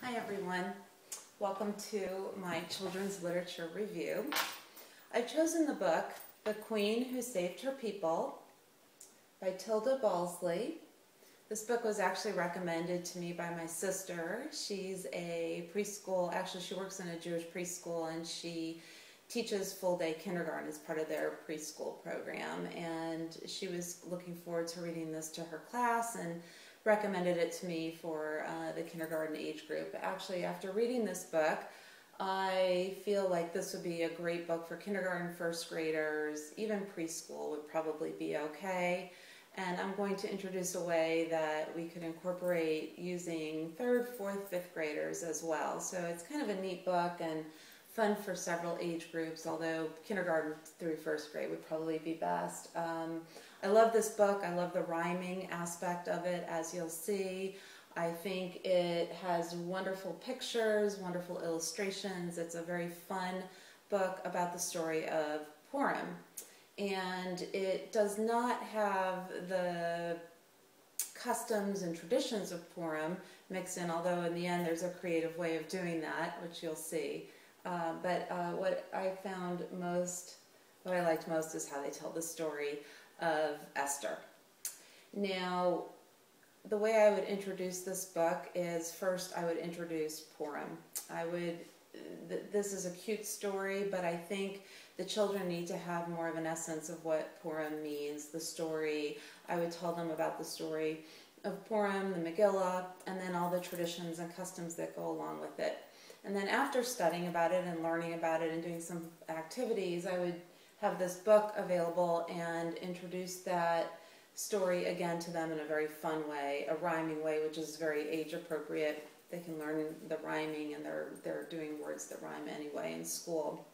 Hi everyone, welcome to my children's literature review. I've chosen the book The Queen Who Saved Her People by Tilda Balsley. This book was actually recommended to me by my sister. She's a preschool, actually she works in a Jewish preschool, and she teaches full-day kindergarten as part of their preschool program, and she was looking forward to reading this to her class and recommended it to me for the kindergarten age group. Actually, after reading this book, I feel like this would be a great book for kindergarten, first graders, even preschool would probably be okay. And I'm going to introduce a way that we could incorporate using third, fourth, fifth graders as well. So it's kind of a neat book and fun for several age groups, although kindergarten through first grade would probably be best. I love this book. I love the rhyming aspect of it, as you'll see. I think it has wonderful pictures, wonderful illustrations. It's a very fun book about the story of Purim. And it does not have the customs and traditions of Purim mixed in, although in the end there's a creative way of doing that, which you'll see. What I liked most is how they tell the story of Esther. Now, the way I would introduce this book is first I would introduce Purim. This is a cute story, but I think the children need to have more of an essence of what Purim means, the story. I would tell them about the story of Purim, the Megillah, and then all the traditions and customs that go along with it. And then after studying about it and learning about it and doing some activities, I would have this book available and introduce that story again to them in a very fun way, a rhyming way, which is very age appropriate. They can learn the rhyming, and they're doing words that rhyme anyway in school.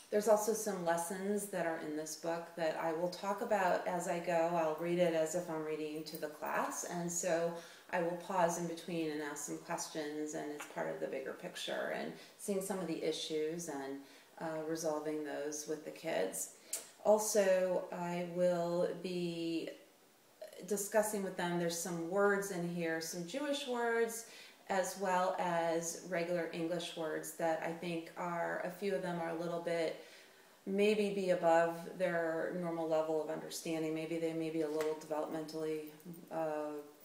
There's also some lessons that are in this book that I will talk about as I go. I'll read it as if I'm reading to the class, and so I will pause in between and ask some questions, and it's part of the bigger picture and seeing some of the issues and resolving those with the kids. Also, I will be discussing with them, there's some words in here, some Jewish words, as well as regular English words that I think a few of them are a little bit, maybe be above their normal level of understanding. Maybe they may be a little developmentally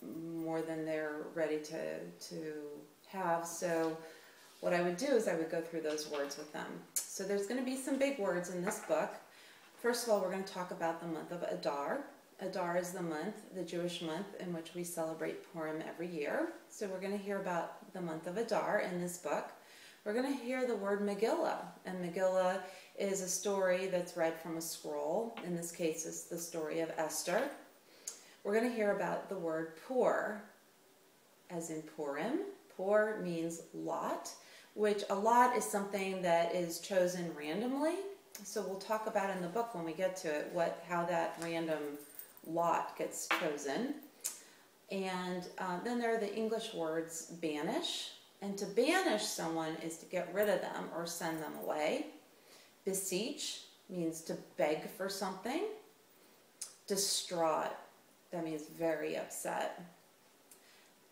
more than they're ready to have. So what I would do is I would go through those words with them. So there's going to be some big words in this book. First of all, we're going to talk about the month of Adar. Adar is the month, the Jewish month, in which we celebrate Purim every year. So we're going to hear about the month of Adar in this book. We're going to hear the word Megillah, and Megillah is a story that's read from a scroll. In this case, it's the story of Esther. We're going to hear about the word Pur, as in Purim. Pur means lot, which a lot is something that is chosen randomly. So we'll talk about in the book when we get to it how that random lot gets chosen. And then there are the English words banish. And to banish someone is to get rid of them or send them away. Beseech means to beg for something. Distraught, that means very upset.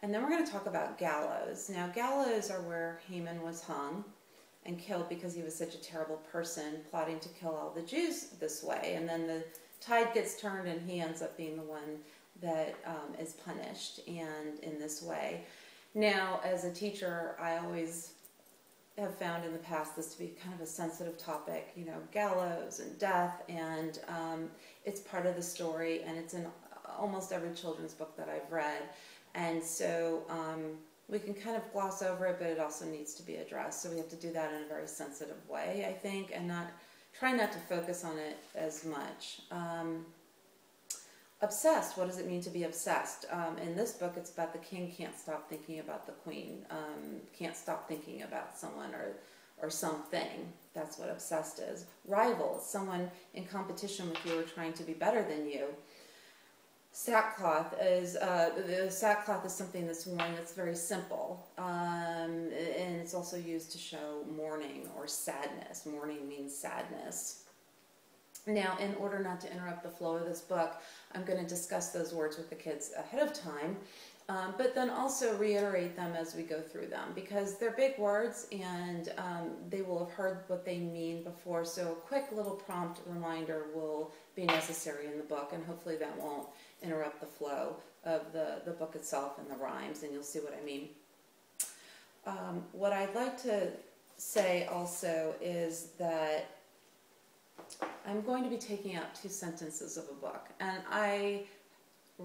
And then we're going to talk about gallows. Now, gallows are where Haman was hung and killed because he was such a terrible person, plotting to kill all the Jews this way. And then the tide gets turned and he ends up being the one that is punished, and in this way. Now, as a teacher, I always have found in the past this to be kind of a sensitive topic, you know, gallows and death, and it's part of the story, and it's in almost every children's book that I've read. And so we can kind of gloss over it, but it also needs to be addressed. So we have to do that in a very sensitive way, I think, and try not to focus on it as much. Obsessed, what does it mean to be obsessed? In this book, it's about the king can't stop thinking about the queen, can't stop thinking about someone or something. That's what obsessed is. Rival, someone in competition with you or trying to be better than you. Sackcloth is something that's worn that's very simple, and it's also used to show mourning or sadness. Mourning means sadness. Now, in order not to interrupt the flow of this book, I'm going to discuss those words with the kids ahead of time, but then also reiterate them as we go through them, because they're big words and they will have heard what they mean before, so a quick little prompt reminder will be necessary in the book, and hopefully that won't interrupt the flow of the book itself and the rhymes, and you'll see what I mean. What I'd like to say also is that I'm going to be taking out 2 sentences of a book, and I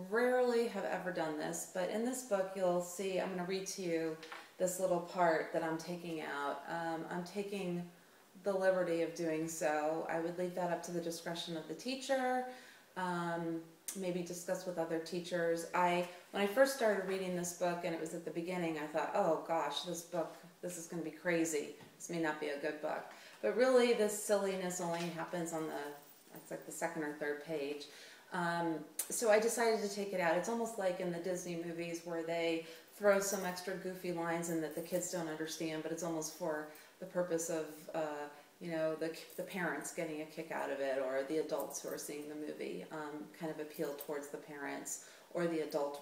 rarely have ever done this, but in this book you'll see, I'm going to read to you this little part that I'm taking out. I'm taking the liberty of doing so. I would leave that up to the discretion of the teacher, maybe discuss with other teachers. When I first started reading this book, and it was at the beginning, I thought, oh gosh, this is going to be crazy. This may not be a good book. But really, this silliness only happens on it's like the 2nd or 3rd page. So I decided to take it out. It's almost like in the Disney movies where they throw some extra goofy lines in that the kids don't understand, but it's almost for the purpose of, you know, the parents getting a kick out of it, or the adults who are seeing the movie kind of appeal towards the parents or the adult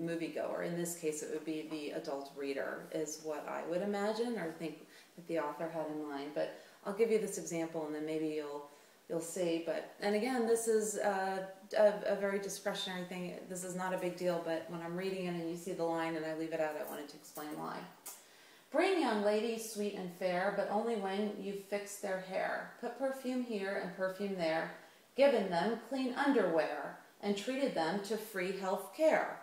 moviegoer. In this case, it would be the adult reader, is what I would imagine or think that the author had in mind. But I'll give you this example, and then maybe you'll see. And again, this is a very discretionary thing. This is not a big deal, but when I'm reading it and you see the line and I leave it out, I wanted to explain why. Bring young ladies sweet and fair, but only when you've fixed their hair. Put perfume here and perfume there, given them clean underwear, and treated them to free health care.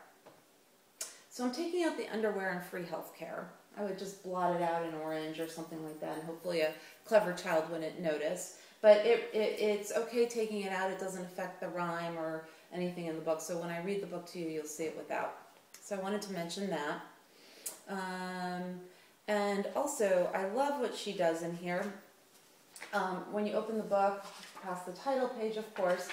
So I'm taking out the underwear and free health care. I would just blot it out in orange or something like that, and hopefully a clever child wouldn't notice. But it's okay taking it out. It doesn't affect the rhyme or anything in the book. So when I read the book to you, you'll see it without. So I wanted to mention that. And also, I love what she does in here. When you open the book, past the title page, of course,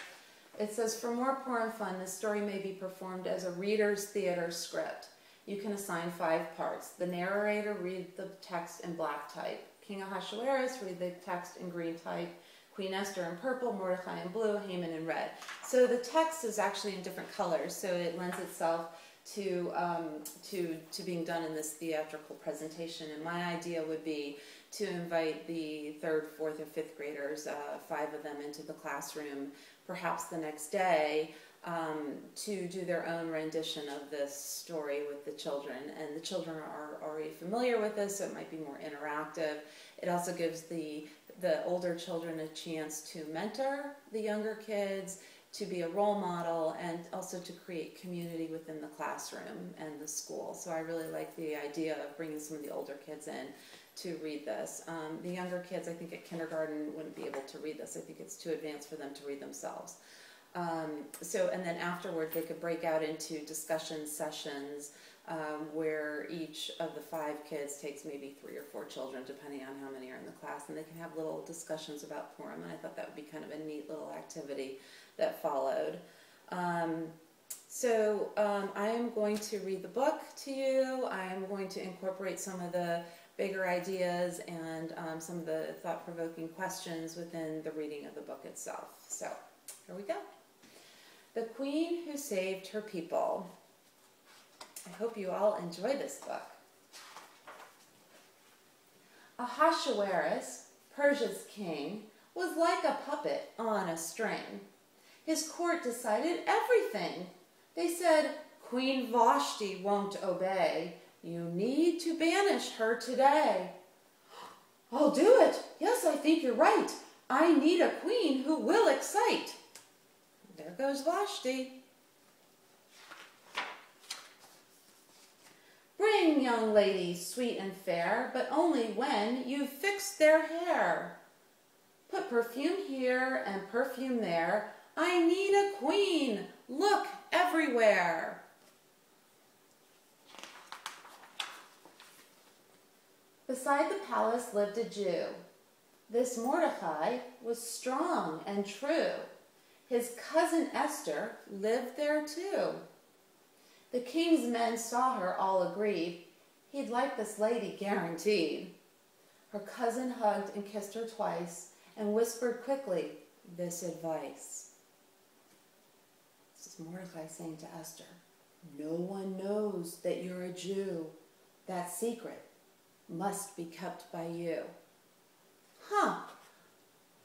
it says, for more pour and fun, this story may be performed as a reader's theater script. You can assign 5 parts. The narrator read the text in black type. King Ahasuerus read the text in green type. Queen Esther in purple, Mordecai in blue, Haman in red. So the text is actually in different colors, so it lends itself to being done in this theatrical presentation. And my idea would be to invite the 3rd, 4th, and 5th graders, 5 of them, into the classroom, perhaps the next day, to do their own rendition of this story with the children. And the children are already familiar with this, so it might be more interactive. It also gives the older children a chance to mentor the younger kids, to be a role model, and also to create community within the classroom and the school. So I really like the idea of bringing some of the older kids in to read this. The younger kids, I think at kindergarten, wouldn't be able to read this. I think it's too advanced for them to read themselves. And then afterward, they could break out into discussion sessions where each of the 5 kids takes maybe 3 or 4 children, depending on how many are in the class, and they can have little discussions about Purim. And I thought that would be kind of a neat little activity that followed. I am going to read the book to you. I am going to incorporate some of the bigger ideas and some of the thought-provoking questions within the reading of the book itself. So here we go. The Queen Who Saved Her People. I hope you all enjoy this book. Ahasuerus, Persia's king, was like a puppet on a string. His court decided everything. They said, Queen Vashti won't obey. You need to banish her today. I'll do it. Yes, I think you're right. I need a queen who will excite. There goes Vashti. Bring young ladies sweet and fair, but only when you've fixed their hair. Put perfume here and perfume there. I need a queen. Look everywhere. Beside the palace lived a Jew. This Mordecai was strong and true. His cousin Esther lived there too. The king's men saw her, all agreed. He'd like this lady guaranteed. Her cousin hugged and kissed her twice and whispered quickly, this advice. This is Mordecai saying to Esther, no one knows that you're a Jew. That secret must be kept by you. Huh.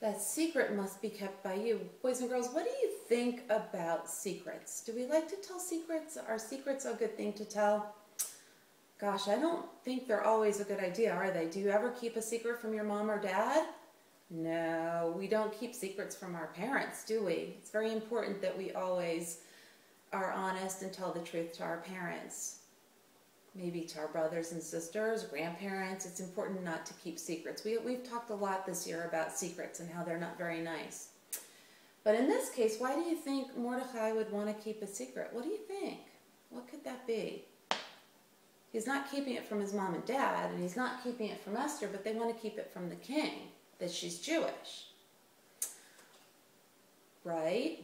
That secret must be kept by you. Boys and girls, what do you think about secrets? Do we like to tell secrets? Are secrets a good thing to tell? Gosh, I don't think they're always a good idea, are they? Do you ever keep a secret from your mom or dad? No, we don't keep secrets from our parents, do we? It's very important that we always are honest and tell the truth to our parents. Maybe to our brothers and sisters, grandparents. It's important not to keep secrets. We've talked a lot this year about secrets and how they're not very nice. But in this case, why do you think Mordecai would want to keep a secret? What do you think? What could that be? He's not keeping it from his mom and dad, and he's not keeping it from Esther, but they want to keep it from the king, that she's Jewish. Right.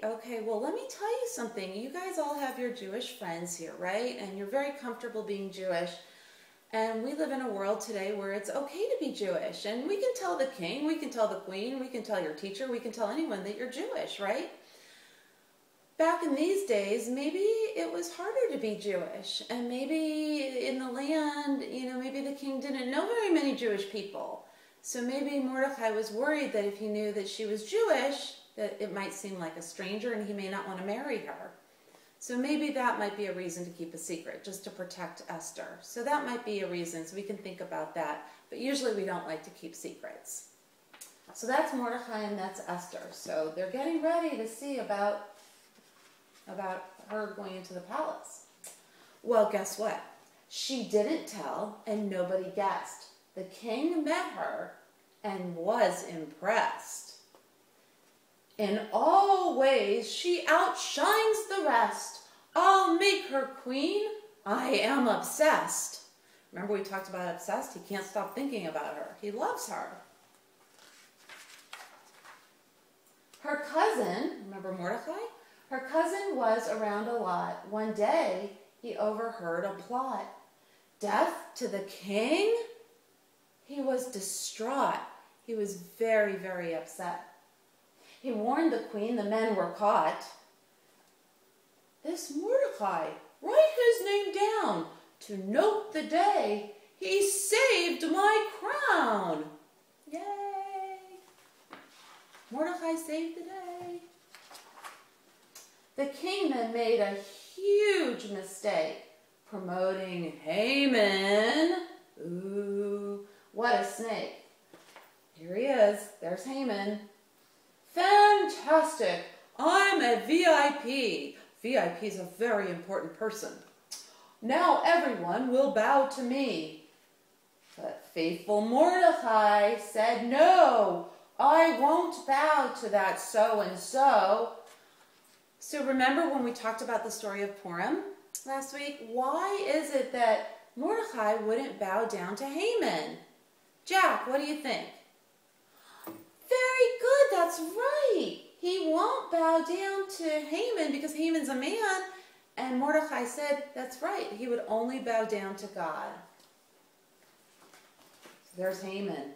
Okay, well, let me tell you something. You guys all have your Jewish friends here, right? And you're very comfortable being Jewish. And we live in a world today where it's okay to be Jewish. And we can tell the king, we can tell the queen, we can tell your teacher, we can tell anyone that you're Jewish, right? Back in these days, maybe it was harder to be Jewish. And maybe in the land, maybe the king didn't know very many Jewish people. So maybe Mordecai was worried that if he knew that she was Jewish, that it might seem like a stranger and he may not want to marry her. So maybe that might be a reason to keep a secret, just to protect Esther. So that might be a reason, so we can think about that. But usually we don't like to keep secrets. So that's Mordecai and that's Esther. So they're getting ready to see about her going into the palace. Well, guess what? She didn't tell and nobody guessed. The king met her and was impressed. In all ways, she outshines the rest. I'll make her queen. I am obsessed. Remember we talked about obsessed? He can't stop thinking about her. He loves her. Her cousin, remember Mordecai? Her cousin was around a lot. One day, he overheard a plot. Death to the king? He was distraught. He was very, very upset. He warned the queen the men were caught. This Mordecai, write his name down to note the day he saved my crown. Yay! Mordecai saved the day. The king then made a huge mistake, promoting Haman. Ooh, what a snake. Here he is. There's Haman. Fantastic! I'm a VIP. VIP is a very important person. Now everyone will bow to me. But faithful Mordecai said, no, I won't bow to that so-and-so. So remember when we talked about the story of Purim last week? Why is it that Mordecai wouldn't bow down to Haman? Jack, what do you think? Very good, that's right. He won't bow down to Haman because Haman's a man. And Mordecai said, that's right, he would only bow down to God. So there's Haman.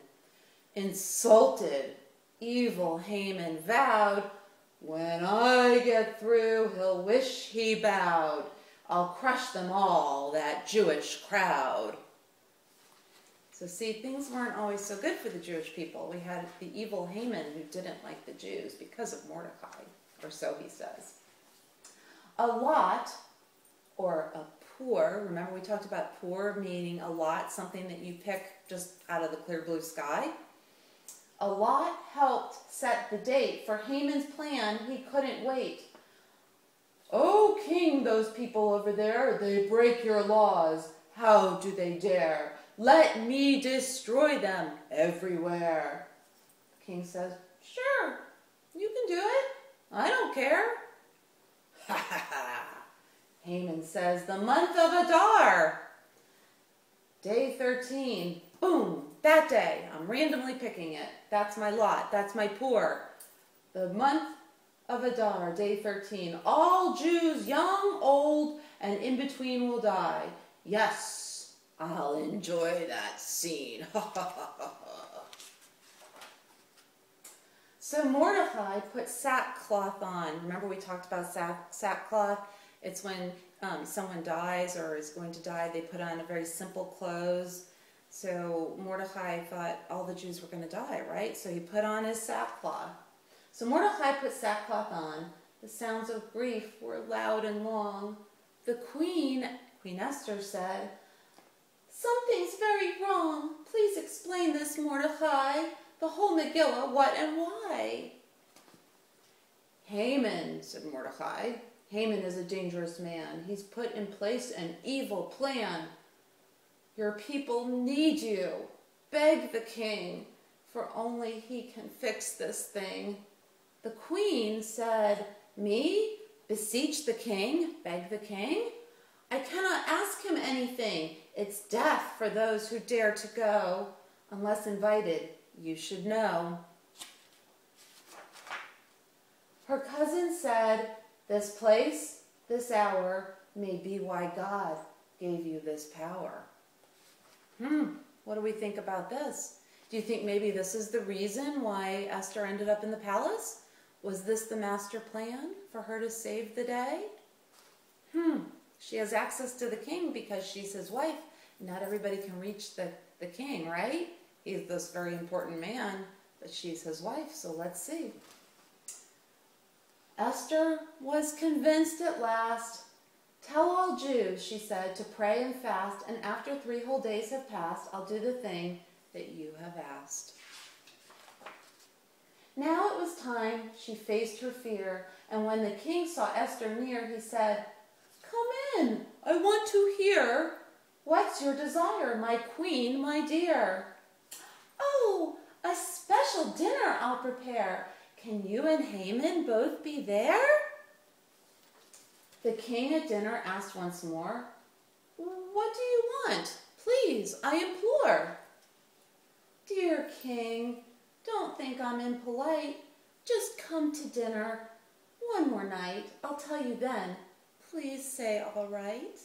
Insulted, evil Haman vowed, when I get through, he'll wish he bowed. I'll crush them all, that Jewish crowd. So see, things weren't always so good for the Jewish people. We had the evil Haman who didn't like the Jews because of Mordecai, or so he says. A lot, or a poor, remember we talked about poor meaning a lot, something that you pick just out of the clear blue sky. A lot helped set the date for Haman's plan. He couldn't wait. Oh, king, those people over there, they break your laws. How do they dare? Let me destroy them everywhere. The king says, sure, you can do it. I don't care. Ha ha ha. Haman says, the month of Adar. Day 13. Boom, that day. I'm randomly picking it. That's my lot. That's my poor. The month of Adar, day 13. All Jews, young, old, and in between will die. Yes. I'll enjoy that scene. So Mordecai put sackcloth on. Remember we talked about sackcloth? It's when someone dies or is going to die, they put on a very simple clothes. So Mordecai thought all the Jews were going to die, right? So he put on his sackcloth. So Mordecai put sackcloth on. The sounds of grief were loud and long. The Queen Esther said, "Something's very wrong. Please explain this, Mordecai. The whole Megillah, what and why?" "Haman," said Mordecai. "Haman is a dangerous man. He's put in place an evil plan. Your people need you. Beg the king, for only he can fix this thing." The queen said, "Me? Beseech the king? Beg the king? I cannot ask him anything. It's death for those who dare to go. Unless invited, you should know." Her cousin said, "This place, this hour, may be why God gave you this power." What do we think about this? Do you think maybe this is the reason why Esther ended up in the palace? Was this the master plan for her to save the day? She has access to the king because she's his wife. Not everybody can reach the king, right? He's this very important man, but she's his wife, so let's see. Esther was convinced at last. "Tell all Jews," she said, "to pray and fast, and after 3 whole days have passed, I'll do the thing that you have asked." Now it was time she faced her fear, and when the king saw Esther near, he said, "Come in, I want to hear. What's your desire, my queen, my dear?" "Oh, a special dinner I'll prepare. Can you and Haman both be there?" The king at dinner asked once more, "What do you want? Please, I implore." "Dear king, don't think I'm impolite. Just come to dinner. One more night. I'll tell you then. Please say all right."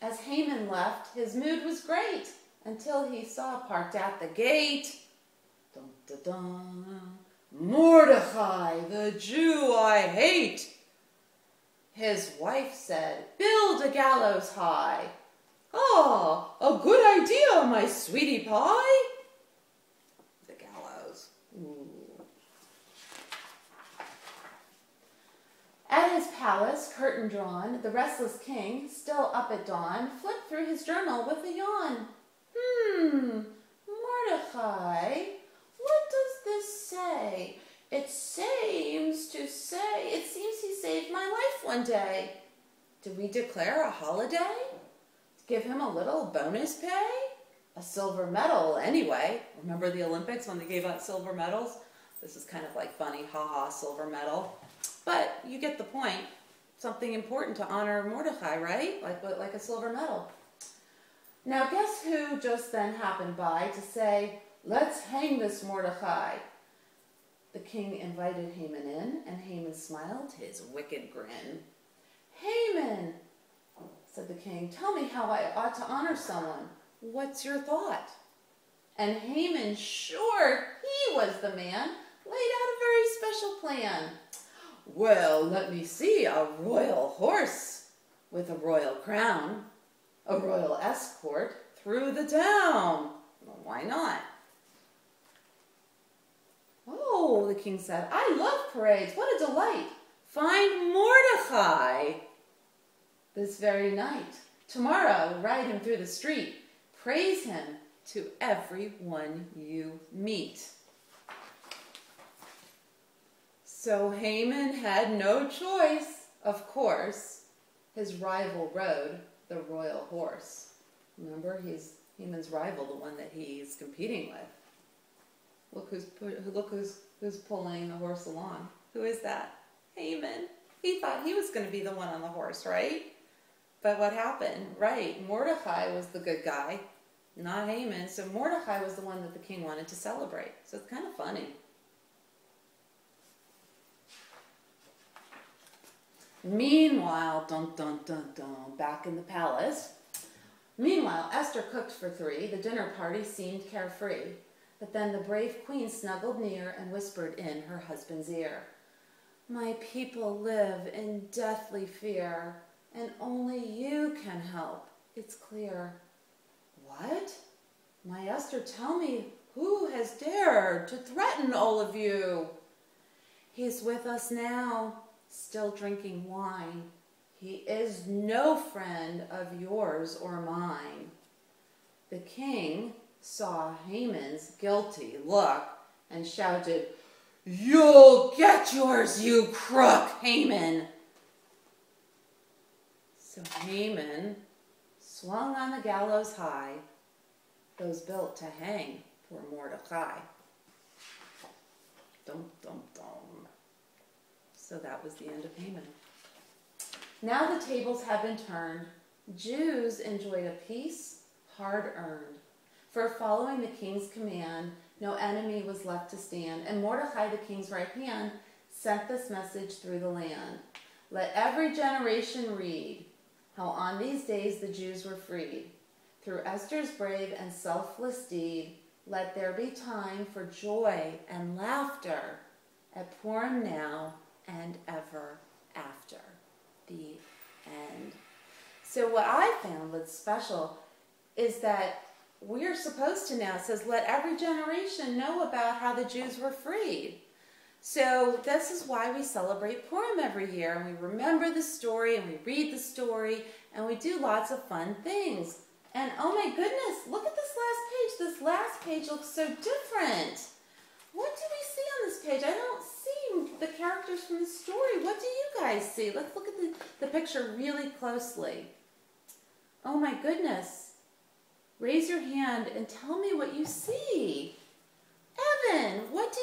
As Haman left, his mood was great until he saw parked at the gate, dun, dun, dun, "Mordecai, the Jew I hate." His wife said, "Build a gallows high." "Ah, a good idea, my sweetie pie." The gallows. Ooh. At his palace, curtain drawn, the restless king, still up at dawn, flipped through his journal with a yawn. Mordecai, what does this say? It seems he saved my life one day. Did we declare a holiday? Give him a little bonus pay? A silver medal, anyway. Remember the Olympics when they gave out silver medals? This is kind of like funny, haha, silver medal. But you get the point. Something important to honor Mordecai, right? Like a silver medal. Now guess who just then happened by to say, "Let's hang this Mordecai." The king invited Haman in, and Haman smiled his wicked grin. "Haman," said the king, "tell me how I ought to honor someone. What's your thought?" And Haman, sure he was the man, laid out a very special plan. "Well, let me see, a royal horse with a royal crown, a royal escort through the town." Well, why not? "Oh," the king said, "I love parades. What a delight. Find Mordecai this very night. Tomorrow, ride him through the street. Praise him to everyone you meet." So Haman had no choice, of course. His rival rode the royal horse. Remember, he's Haman's rival, the one that he's competing with. Look who's pulling the horse along. Who is that? Haman. He thought he was going to be the one on the horse, right? But what happened? Right, Mordecai was the good guy, not Haman. So Mordecai was the one that the king wanted to celebrate. So it's kind of funny. Meanwhile, dun dun dun dun, back in the palace, Meanwhile, Esther cooked for 3. The dinner party seemed carefree. But then the brave queen snuggled near and whispered in her husband's ear, "My people live in deathly fear, and only you can help, it's clear." "What? My Esther, tell me, who has dared to threaten all of you?" "He's with us now, still drinking wine. He is no friend of yours or mine." The king saw Haman's guilty look and shouted, "You'll get yours, you crook, Haman!" So Haman swung on the gallows high, those built to hang poor Mordecai. Dum, dum, dum. So that was the end of Haman. Now the tables have been turned. Jews enjoyed a peace hard-earned. For following the king's command, no enemy was left to stand, and Mordecai, the king's right hand, sent this message through the land. Let every generation read how on these days the Jews were freed. Through Esther's brave and selfless deed, let there be time for joy and laughter at Purim now and ever after. The end. So what I found was special is that we're supposed to now, it says, let every generation know about how the Jews were freed. So this is why we celebrate Purim every year, and we remember the story, and we read the story, and we do lots of fun things. And oh my goodness, look at this last page. This last page looks so different. What do we see on this page? I don't see the characters from the story. What do you guys see? Let's look at the picture really closely. Oh my goodness. Raise your hand and tell me what you see. Evan, what do